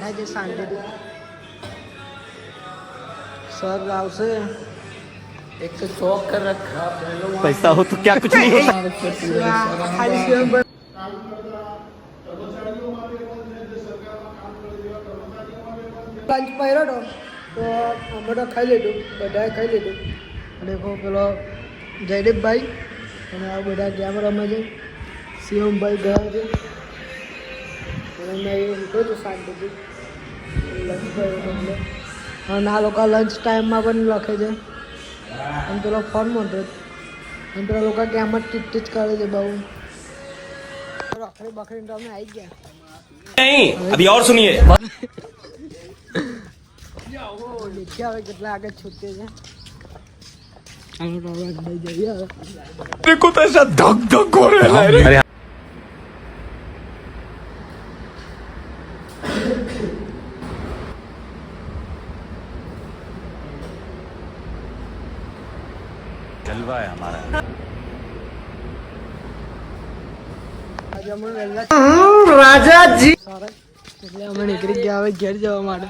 બેઠા છે શાંતિથી. સર આવશે. एक तो चौक कर रखा पैसा हो तो क्या कुछ नहीं होता. ખાલી શિવમ ભાઈ લંચ પહેર્યો હતો તો અમે તો ખાઈ લીધું, બધાએ ખાઈ લીધું. અને પેલો જયદીપભાઈ અને આ બધા ગેમ રમે છે. શિવમભાઈ ગયા છે અને મેં લીધો છું શાંતિથી લંચ કર્યો એટલે. અને આ લોકો લંચ ટાઈમમાં પણ લખે છે અને પેલો ફોન મળતો અને પેલા લોકો ગેમ જ ટીચ કરે છે બહુ. રખડી બખડીને તમે આવી ગયા. नहीं अभी और सुनिए. દેખ્યા હવે કેટલા આગળ છૂટે છે. આનો તો અવાજ ભાઈ જઈએ હવે. देखो तो ऐसा धक धक हो रहा है. अरे जलवा है हमारा. આજે અમે વહેલા રાજાજી એટલે અમે નીકળી ગયા હવે ઘેર જવા માટે.